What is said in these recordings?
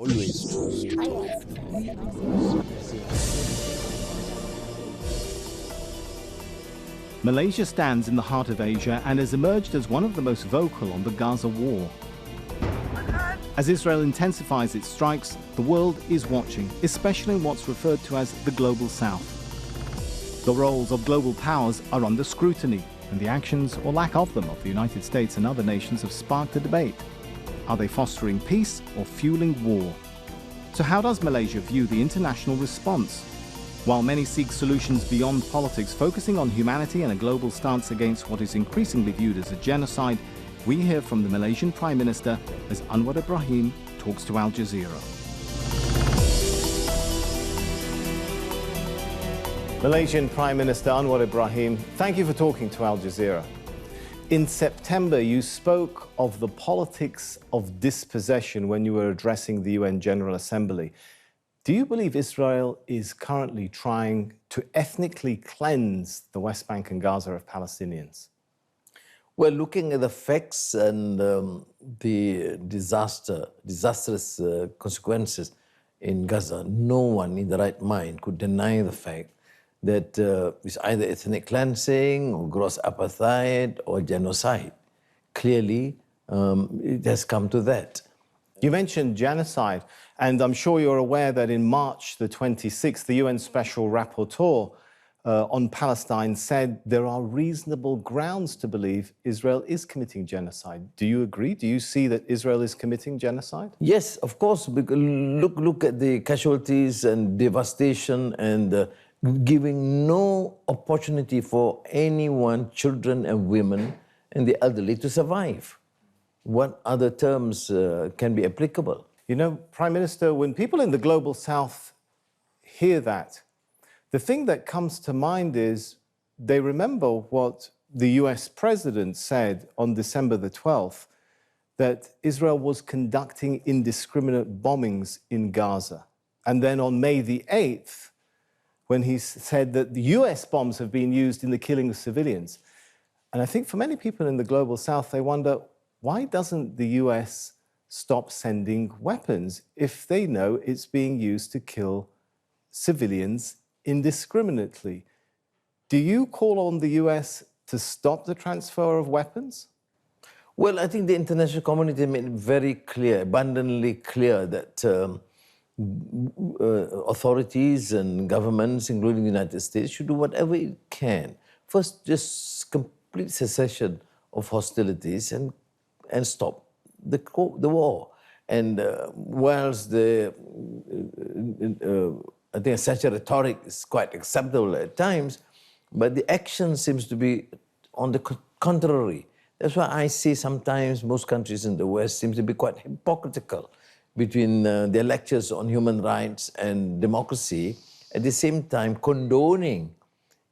always true. Malaysia stands in the heart of Asia and has emerged as one of the most vocal on the Gaza war. As Israel intensifies its strikes, the world is watching, especially in what's referred to as the Global South. The roles of global powers are under scrutiny, and the actions or lack of them of the United States and other nations have sparked a debate. Are they fostering peace or fueling war? So how does Malaysia view the international response? While many seek solutions beyond politics, focusing on humanity and a global stance against what is increasingly viewed as a genocide, we hear from the Malaysian Prime Minister as Anwar Ibrahim talks to Al Jazeera. Malaysian Prime Minister Anwar Ibrahim, thank you for talking to Al Jazeera. In September, you spoke of the politics of dispossession when you were addressing the UN General Assembly. Do you believe Israel is currently trying to ethnically cleanse the West Bank and Gaza of Palestinians? Well, looking at the facts and the disastrous consequences in Gaza, no one in the right mind could deny the fact that it's either ethnic cleansing or gross apartheid or genocide. Clearly, it has come to that. You mentioned genocide, and I'm sure you're aware that in March the 26th, the UN Special Rapporteur on Palestine said there are reasonable grounds to believe Israel is committing genocide. Do you agree? Do you see that Israel is committing genocide? Yes, of course. Because look at the casualties and devastation and giving no opportunity for anyone, children and women and the elderly to survive. What other terms can be applicable? You know, Prime Minister, when people in the Global South hear that, the thing that comes to mind is they remember what the US President said on December the 12th, that Israel was conducting indiscriminate bombings in Gaza. And then on May the 8th, when he said that the US bombs have been used in the killing of civilians. And I think for many people in the Global South, they wonder, why doesn't the US stop sending weapons if they know it's being used to kill civilians indiscriminately? Do you call on the US to stop the transfer of weapons? Well, I think the international community made it very clear, abundantly clear, that authorities and governments, including the United States, should do whatever it can. First, just complete cessation of hostilities and stop the war. And whilst I think such a rhetoric is quite acceptable at times, but the action seems to be on the contrary. That's why I see sometimes most countries in the West seem to be quite hypocritical between their lectures on human rights and democracy, at the same time condoning,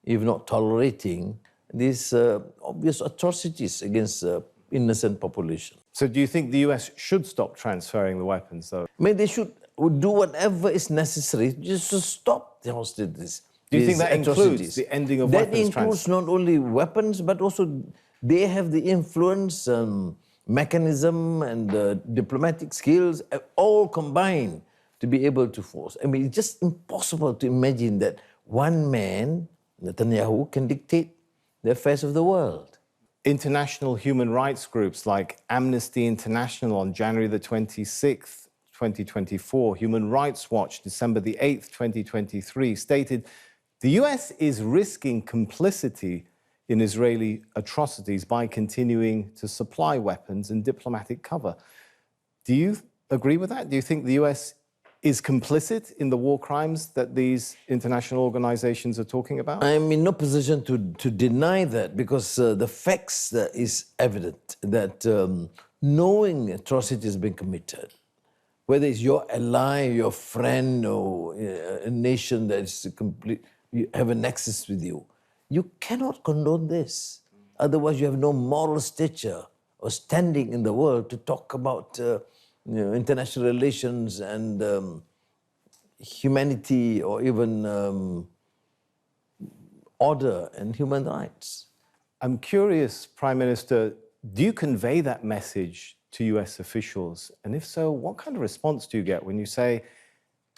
if not tolerating, these obvious atrocities against innocent population. So do you think the US should stop transferring the weapons, though? I mean, they should do whatever is necessary just to stop the hostilities. Do you think that includes the ending of weapons transfer? That includes not only weapons, but also they have the influence, mechanism and diplomatic skills, all combined to be able to force. I mean, it's just impossible to imagine that one man, Netanyahu, can dictate the affairs of the world. International human rights groups like Amnesty International on January the 26th, 2024, Human Rights Watch, December the 8th, 2023, stated the US is risking complicity in Israeli atrocities by continuing to supply weapons and diplomatic cover. Do you agree with that? Do you think the US is complicit in the war crimes that these international organizations are talking about? I'm in no position to deny that, because the facts is evident that knowing atrocities being committed, whether it's your ally, your friend, or a nation that is you have a nexus with you, you cannot condone this. Otherwise, you have no moral stature or standing in the world to talk about international relations and humanity, or even order and human rights. I'm curious, Prime Minister, do you convey that message to US officials? And if so, what kind of response do you get when you say,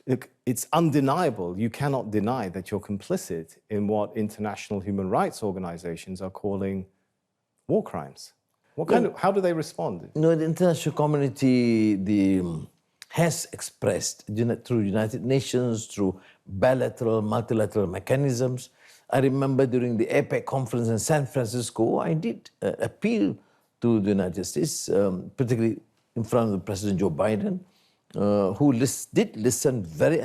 look, it's undeniable, you cannot deny that you're complicit in what international human rights organizations are calling war crimes? How do they respond? No, the international community has expressed through United Nations, through bilateral, multilateral mechanisms. I remember during the APEC conference in San Francisco, I did appeal to the United States, particularly in front of President Joe Biden, who did listen very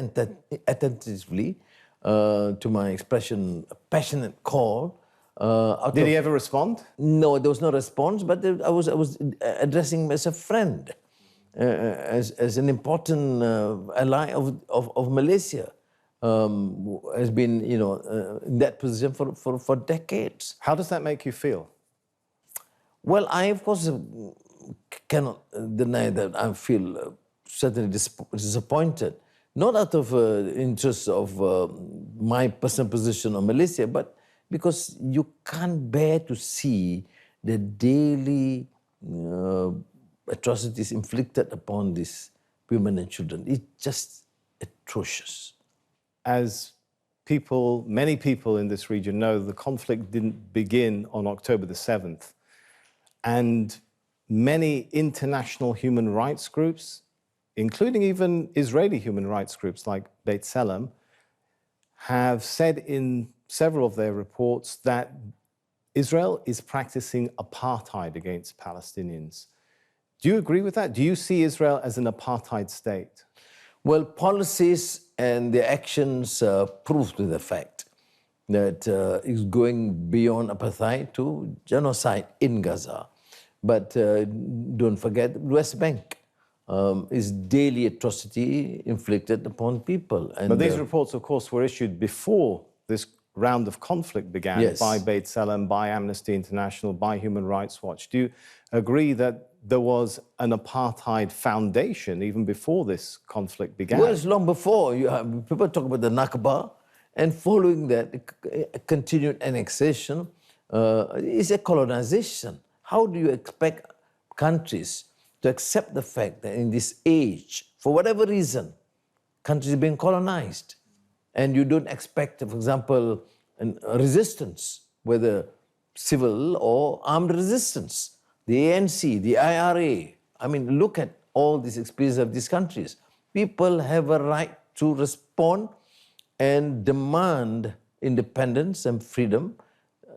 attentively to my expression, a passionate call. Did he ever respond? No, there was no response, but I was addressing him as a friend, as an important ally of Malaysia. Has been, in that position for decades. How does that make you feel? Well, I, of course, cannot deny that I feel certainly disappointed, not out of interest of my personal position on Malaysia, but because you can't bear to see the daily atrocities inflicted upon these women and children. It's just atrocious. As many people in this region know, the conflict didn't begin on October the 7th. And many international human rights groups, including even Israeli human rights groups like Beit Salem, have said in several of their reports that Israel is practicing apartheid against Palestinians. Do you agree with that? Do you see Israel as an apartheid state? Well, policies and the actions prove to the fact that it's going beyond apartheid to genocide in Gaza. But don't forget, West Bank is daily atrocity inflicted upon people. And, but these reports, of course, were issued before this round of conflict began, yes, by Beit Salem, by Amnesty International, by Human Rights Watch. Do you agree that there was an apartheid foundation even before this conflict began? Well, it's long before. People talk about the Nakba, and following that, continued annexation is a colonization. How do you expect countries to accept the fact that in this age, for whatever reason, countries are being colonized? And you don't expect, for example, a resistance, whether civil or armed resistance. The ANC, the IRA, I mean, look at all these experiences of these countries. People have a right to respond and demand independence and freedom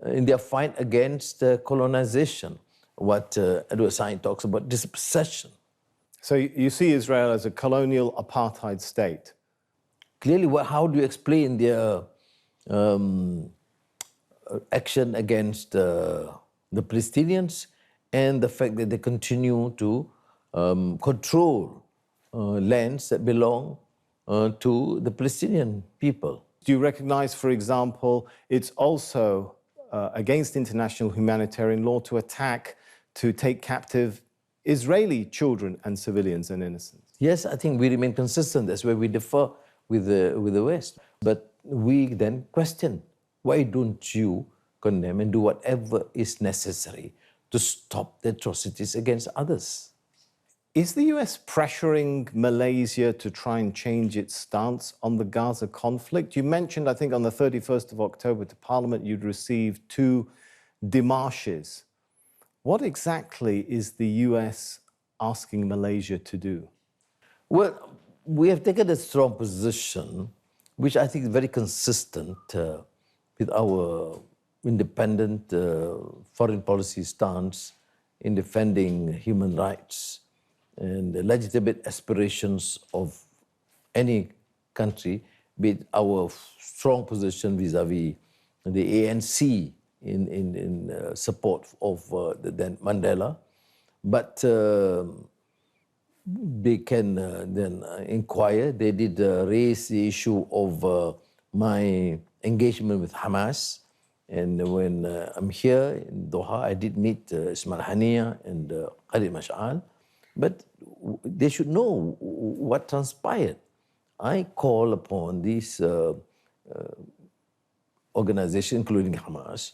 in their fight against colonization, what Edward Said talks about, dispossession. So you see Israel as a colonial apartheid state? Clearly, how do you explain their action against the Palestinians and the fact that they continue to control lands that belong to the Palestinian people? Do you recognize, for example, it's also against international humanitarian law to take captive Israeli children and civilians and innocents? Yes, I think we remain consistent. That's where we differ with the West. But we then question, why don't you condemn and do whatever is necessary to stop the atrocities against others? Is the US pressuring Malaysia to try and change its stance on the Gaza conflict? You mentioned, I think, on the 31st of October to Parliament, you'd received 2 démarches. What exactly is the US asking Malaysia to do? Well, we have taken a strong position, which I think is very consistent with our independent foreign policy stance in defending human rights and the legitimate aspirations of any country, be it our strong position vis-à-vis the ANC in support of the then Mandela. But they can then inquire. They did raise the issue of my engagement with Hamas. And when I'm here in Doha, I did meet Ismail Haniya and Khalid Mash'al. But they should know what transpired. I call upon these organizations, including Hamas,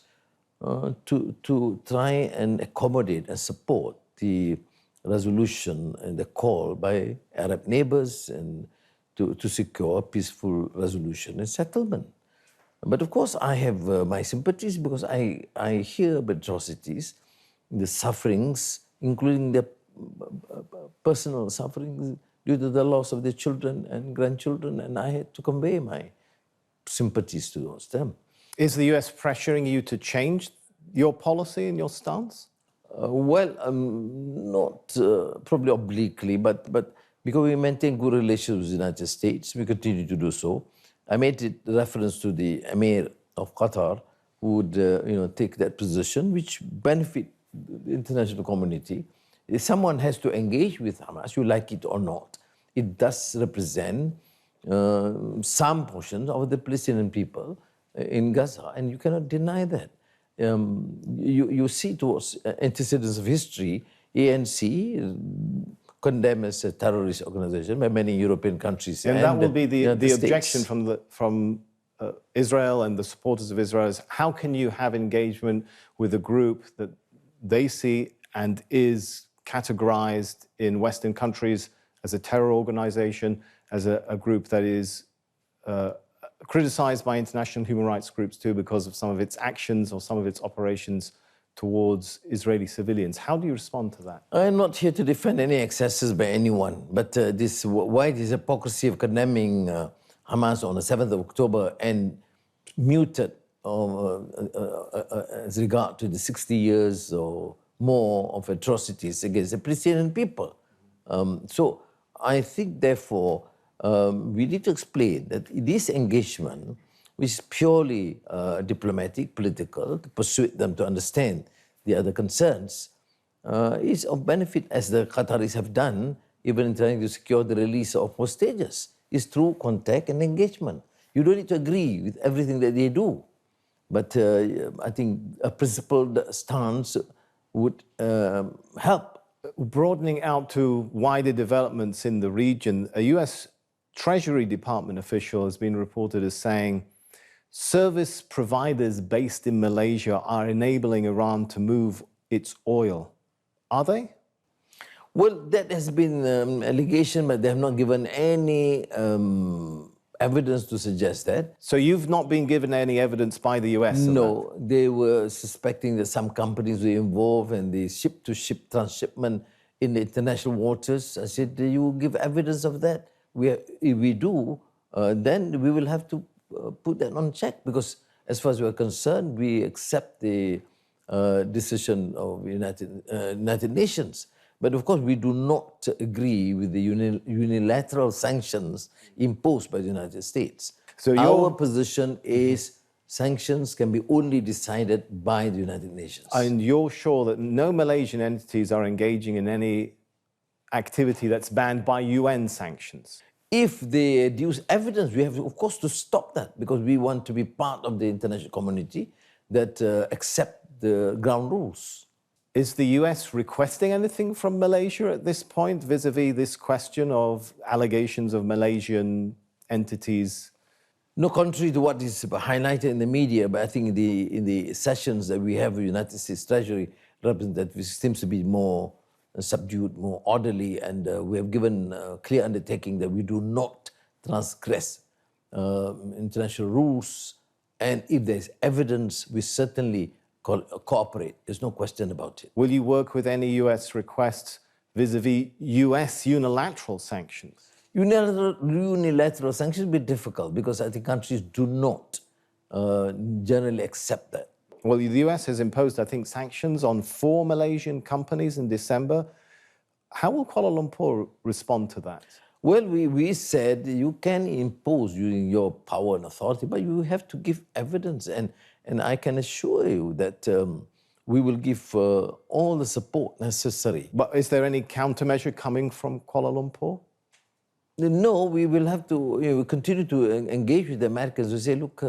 to try and accommodate and support the resolution and the call by Arab neighbors and to secure a peaceful resolution and settlement. But of course, I have my sympathies because I hear of atrocities, the sufferings, including the personal sufferings due to the loss of their children and grandchildren, and I had to convey my sympathies towards them. Is the US pressuring you to change your policy and your stance? Not probably obliquely, but because we maintain good relations with the United States, we continue to do so. I made it reference to the Emir of Qatar, who would take that position, which benefit the international community. If someone has to engage with Hamas, you like it or not, it does represent some portions of the Palestinian people in Gaza, and you cannot deny that. You see towards antecedents of history, ANC condemned as a terrorist organization by many European countries. And that will be the objection from Israel and the supporters of Israel is how can you have engagement with a group that they see and is categorized in Western countries as a terror organization, as a group that is criticized by international human rights groups too because of some of its actions or some of its operations towards Israeli civilians. How do you respond to that? I'm not here to defend any excesses by anyone, but this wide hypocrisy of condemning Hamas on the 7th of October and muted as regard to the 60 years or more of atrocities against the Palestinian people. So I think, therefore, we need to explain that this engagement, which is purely diplomatic, political, to persuade them to understand the other concerns, is of benefit, as the Qataris have done, even in trying to secure the release of hostages, is through contact and engagement. You don't need to agree with everything that they do, but I think a principled stance would help. Broadening out to wider developments in the region, a US Treasury Department official has been reported as saying service providers based in Malaysia are enabling Iran to move its oil. Are they? Well, that has been an allegation, but they have not given any evidence to suggest that. So you've not been given any evidence by the US? No, they were suspecting that some companies were involved in the ship-to-ship transshipment in the international waters. I said, do you give evidence of that? If we do, then we will have to put that on check, because as far as we are concerned, we accept the decision of United Nations. But of course, we do not agree with the unilateral sanctions imposed by the United States. So our position is sanctions can be only decided by the United Nations. And you're sure that no Malaysian entities are engaging in any activity that's banned by UN sanctions? If they adduce evidence, we have, of course, to stop that, because we want to be part of the international community that accept the ground rules. Is the US requesting anything from Malaysia at this point vis-a-vis this question of allegations of Malaysian entities? No, contrary to what is highlighted in the media, but I think in the sessions that we have with the United States Treasury representative seems to be more subdued, more orderly, and we have given a clear undertaking that we do not transgress international rules, and if there's evidence, we certainly cooperate. There's no question about it. Will you work with any US requests vis-a-vis US unilateral sanctions? Unilateral sanctions will be difficult because I think countries do not generally accept that. Well, the US has imposed, I think, sanctions on 4 Malaysian companies in December. How will Kuala Lumpur respond to that? Well, we said you can impose using your power and authority, but you have to give evidence. And I can assure you that we will give all the support necessary. But is there any countermeasure coming from Kuala Lumpur? No, we will have to continue to engage with the Americans. We say, look,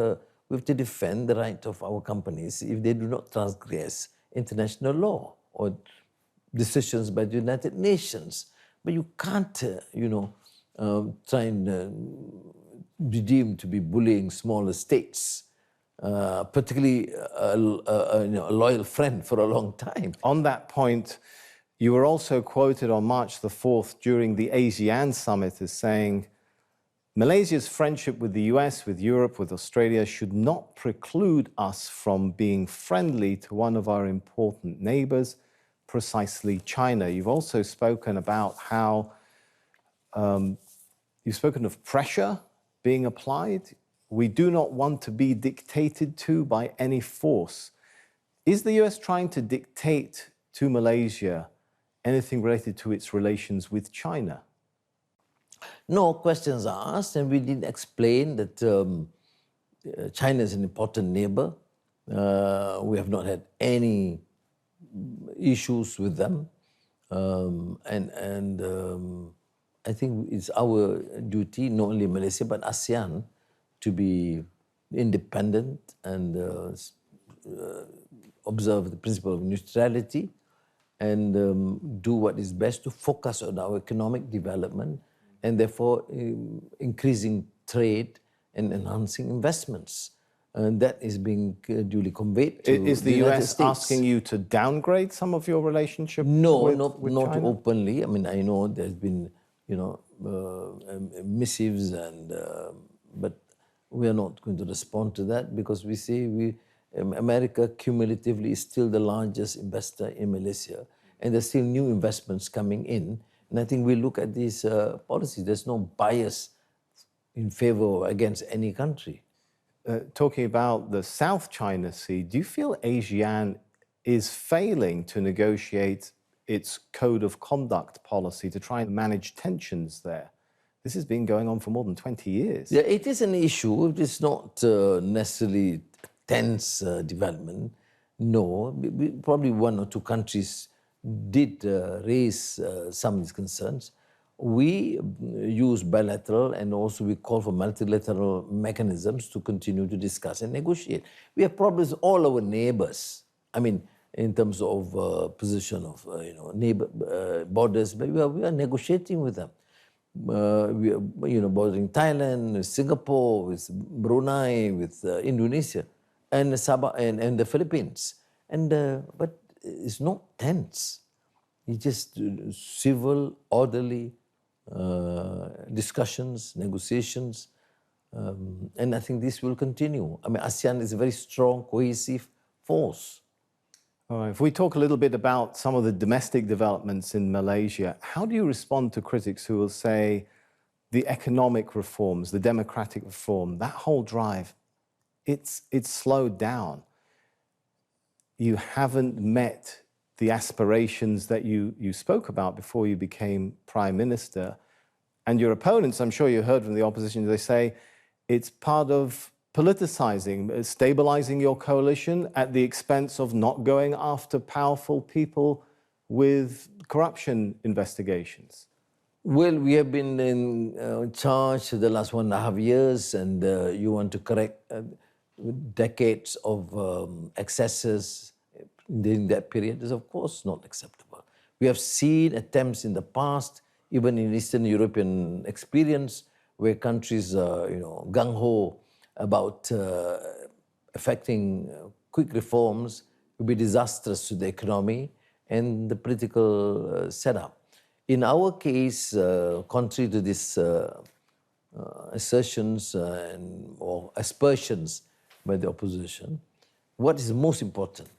we have to defend the right of our companies if they do not transgress international law or decisions by the United Nations. But you can't, try and be deemed to be bullying smaller states, particularly a loyal friend for a long time. On that point, You were also quoted on March the 4th during the ASEAN summit as saying, Malaysia's friendship with the US, with Europe, with Australia should not preclude us from being friendly to one of our important neighbors, precisely China. You've also spoken about how you've spoken of pressure being applied. We do not want to be dictated to by any force. Is the US trying to dictate to Malaysia anything related to its relations with China? No questions are asked, and we did explain that China is an important neighbor. We have not had any issues with them. I think it's our duty, not only Malaysia, but ASEAN, to be independent and observe the principle of neutrality and do what is best to focus on our economic development and therefore increasing trade and enhancing investments. And that is being duly conveyed to Is the United US States. asking you to downgrade some of your relationship with not China? openly. I mean, I know there's been, missives, but we are not going to respond to that because we say America cumulatively is still the largest investor in Malaysia, and there's still new investments coming in. And I think we look at these policies. There's no bias in favor or against any country. Talking about the South China Sea, do you feel ASEAN is failing to negotiate its code of conduct policy to try and manage tensions there? This has been going on for more than 20 years. Yeah, it is an issue. It is not necessarily tense development. No, probably one or two countries did raise some of these concerns. We use bilateral and also we call for multilateral mechanisms to continue to discuss and negotiate. We have problems with all our neighbors. I mean, in terms of position of neighbor borders, but we are negotiating with them. We are bordering Thailand, with Singapore, with Brunei, with Indonesia, and Sabah and the Philippines. But it's not tense. It's just civil, orderly discussions, negotiations, and I think this will continue. I mean, ASEAN is a very strong, cohesive force. All right. If we talk a little bit about some of the domestic developments in Malaysia, how do you respond to critics who will say the economic reforms, the democratic reform, that whole drive, it's slowed down? You haven't met the aspirations that you spoke about before you became Prime Minister. And your opponents, I'm sure you heard from the opposition, they say it's part of politicizing, stabilizing your coalition at the expense of not going after powerful people with corruption investigations. Well, we have been in charge the last 1.5 years, and you want to correct decades of excesses during that period is, of course, not acceptable. We have seen attempts in the past, even in Eastern European experience, where countries are, gung-ho about affecting quick reforms will be disastrous to the economy and the political setup. In our case, contrary to these assertions or aspersions by the opposition, what is most important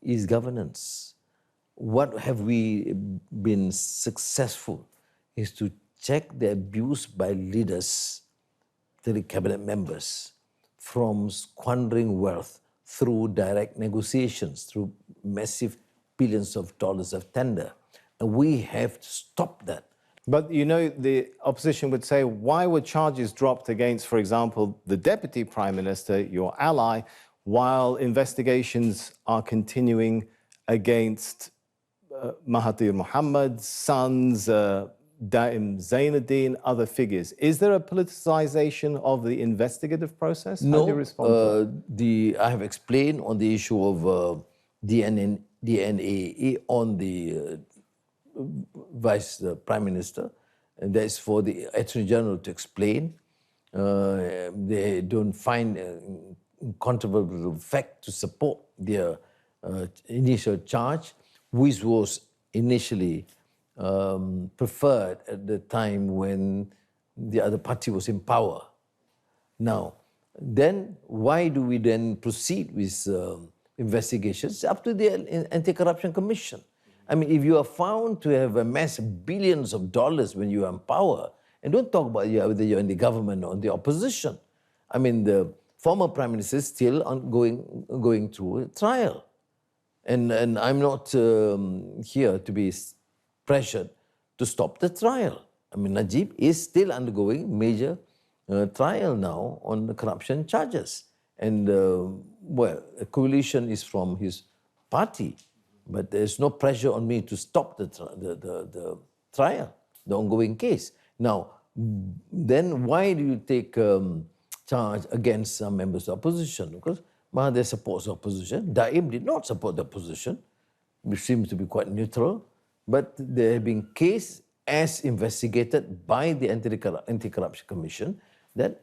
is governance. What have we been successful is to check the abuse by leaders, the cabinet members, from squandering wealth through direct negotiations, through massive billions of dollars of tender. And we have to stop that. But the opposition would say, why were charges dropped against, for example, the Deputy Prime Minister, your ally, while investigations are continuing against Mahathir Mohamad's sons, Daim Zainuddin, other figures? Is there a politicization of the investigative process? No, how do you respond to that? I have explained on the issue of DNA on the Vice Prime Minister, and that is for the Attorney General to explain. They don't find incontrovertible fact to support their initial charge, which was initially preferred at the time when the other party was in power. Now, then why do we then proceed with investigations? Up to the Anti-Corruption Commission. I mean, if you are found to have amassed billions of dollars when you are in power, and don't talk about whether you're in the government or in the opposition. I mean, the former Prime Minister is still going through a trial. And I'm not here to be pressured to stop the trial. I mean, Najib is still undergoing major trial now on the corruption charges. And, well, a coalition is from his party, but there's no pressure on me to stop the trial, the ongoing case. Now, then why do you take charge against some members of the opposition? Because Mahathir supports the opposition. Daim did not support the opposition, which seems to be quite neutral. But there have been cases as investigated by the Anti-Corruption Commission that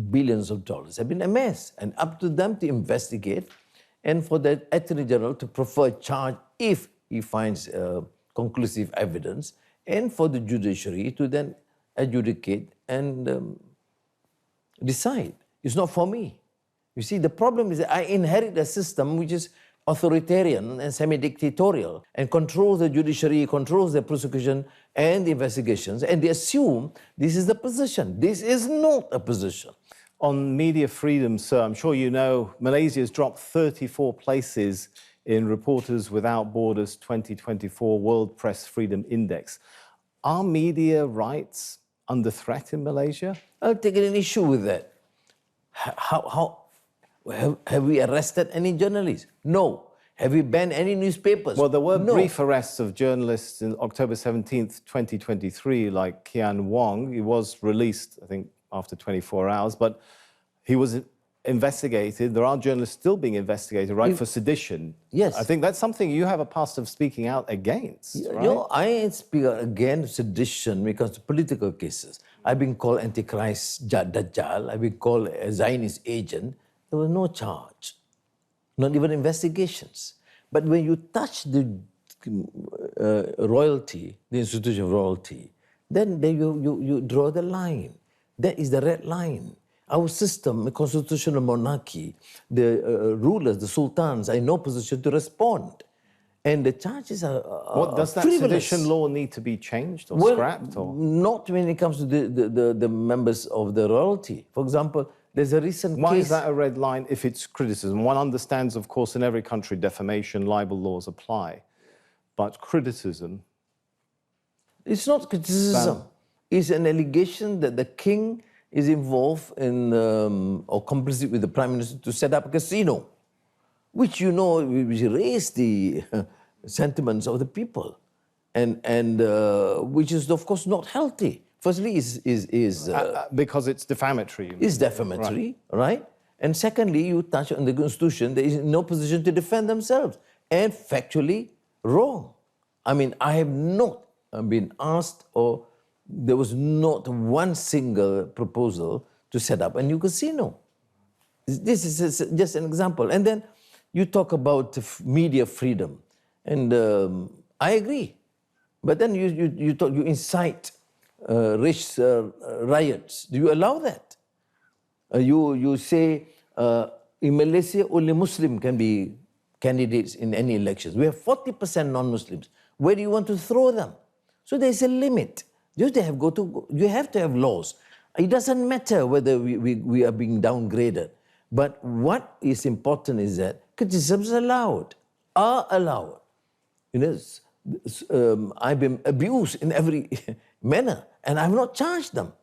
billions of dollars have been amassed, and up to them to investigate, and for the Attorney General to prefer charge if he finds conclusive evidence, and for the judiciary to then adjudicate and decide. It's not for me. You see, the problem is that I inherit a system which is authoritarian and semi-dictatorial and controls the judiciary, controls the prosecution and the investigations, and they assume this is the position. This is not a position. On media freedom, sir, I'm sure you know Malaysia has dropped 34 places in Reporters Without Borders 2024 World Press Freedom Index. Are media rights under threat in Malaysia? I'll take an issue with that. Have we arrested any journalists? No. Have we banned any newspapers? Well, there were brief arrests of journalists in October 17th, 2023, like Kian Wong. He was released, I think, after 24 hours, but he was investigated. There are journalists still being investigated, right, for sedition. Yes. I think that's something you have a past of speaking out against, right? You know, I speak against sedition because of political cases. I've been called Antichrist Dajjal. I've been called a Zionist agent. There was no charge, not even investigations. But when you touch the royalty, the institution of royalty, then you draw the line. That is the red line. Our system, a constitutional monarchy, the rulers, the sultans, are in no position to respond. And the charges are What, does that frivolous. sedition law need to be changed or scrapped? Or? Not when it comes to the members of the royalty. For example, there's a recent Why case... is that a red line if it's criticism? One understands, of course, in every country, defamation, libel laws apply. But criticism... It's not criticism. It's an allegation that the king is involved in or complicit with the Prime Minister to set up a casino, which, you know, which raised the sentiments of the people, and which is, of course, not healthy. Firstly, because it's defamatory. It's defamatory, right? And secondly, you touch on the Constitution. There is no position to defend themselves, and factually wrong. I mean, I have not been asked, or there was not one single proposal to set up a new casino. This is just an example. And then you talk about media freedom, and I agree. But then you incite race riots. Do you allow that? You say in Malaysia only Muslim can be candidates in any elections. We have 40% non-Muslims. Where do you want to throw them? So there's a limit. You have to have laws. It doesn't matter whether we are being downgraded. But what is important is that criticisms are allowed. You know, I've been abused in every manner, and I've not charged them.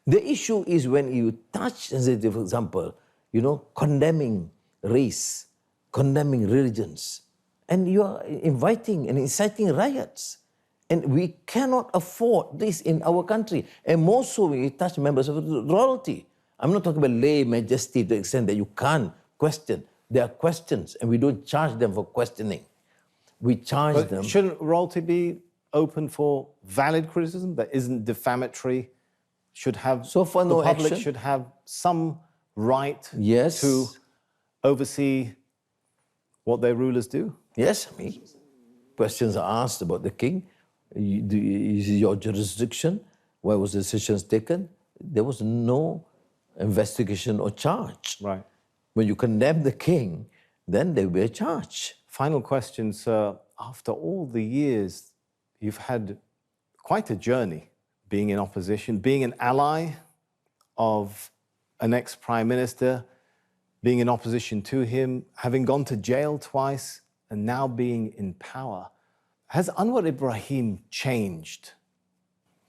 The issue is when you touch, for example, you know, condemning race, condemning religions, and you are inviting and inciting riots. And we cannot afford this in our country. And more so when you touch members of the royalty. I'm not talking about lay majesty to the extent that you can't question. There are questions, and we don't charge them for questioning. We charge them... Shouldn't royalty be open for valid criticism that isn't defamatory? Should have... So far, no the public action. should have some right Yes. to oversee what their rulers do? Yes, I mean, questions are asked about the king. Is it your jurisdiction? Why was the decisions taken? There was no investigation or charge. Right. When you condemn the king, then there will be a charge. Final question, sir. After all the years, you've had quite a journey being in opposition, being an ally of an ex-prime minister, being in opposition to him, having gone to jail twice, and now being in power. Has Anwar Ibrahim changed?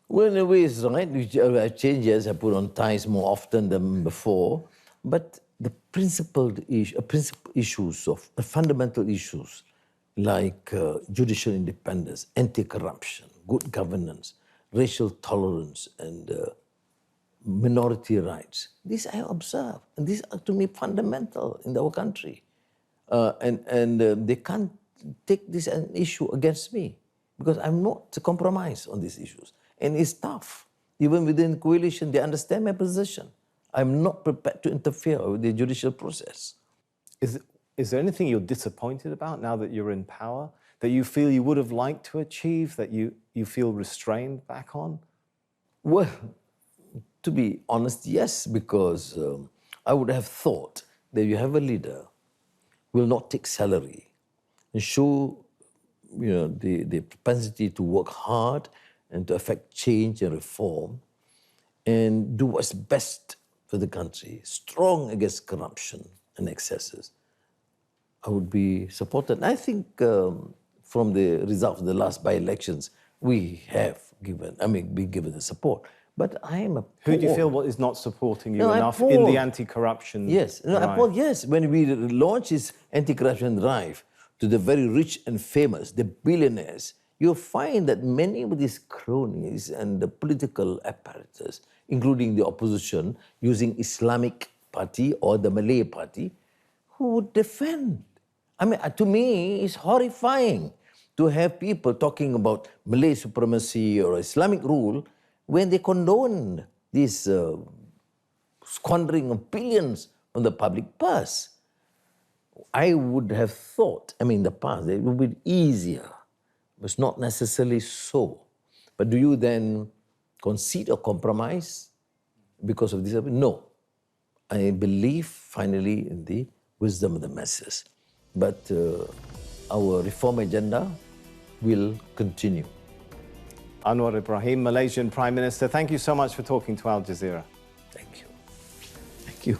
Well, in a way, it's right. I've changed, yes, I put on ties more often than before. But the principal issues of the fundamental issues like judicial independence, anti-corruption, good governance, racial tolerance, and minority rights. These I observe, and these are to me fundamental in our country. They can't take this as an issue against me because I'm not to compromise on these issues. And it's tough. Even within coalition, they understand my position. I'm not prepared to interfere with the judicial process. Is there anything you're disappointed about now that you're in power, that you feel you would have liked to achieve, that you feel restrained back on? Well, to be honest, yes, because I would have thought that you have a leader who will not take salary and show the propensity to work hard and to affect change and reform and do what's best for the country, strong against corruption and excesses. I would be supported. I think from the results of the last by-elections, we have been given the support. But I am appalled. Who do you feel is not supporting you enough in the anti-corruption drive? Yes, when we launch this anti-corruption drive to the very rich and famous, the billionaires, you'll find that many of these cronies and the political apparatus, including the opposition, using Islamic Party or the Malay Party, who would defend. To me, it's horrifying to have people talking about Malay supremacy or Islamic rule when they condone this squandering of billions from the public purse. I would have thought, in the past, it would be easier. But it's not necessarily so. But do you then concede or compromise because of this? No. I believe finally in the wisdom of the masses. But our reform agenda will continue. Anwar Ibrahim, Malaysian Prime Minister, thank you so much for talking to Al Jazeera. Thank you. Thank you.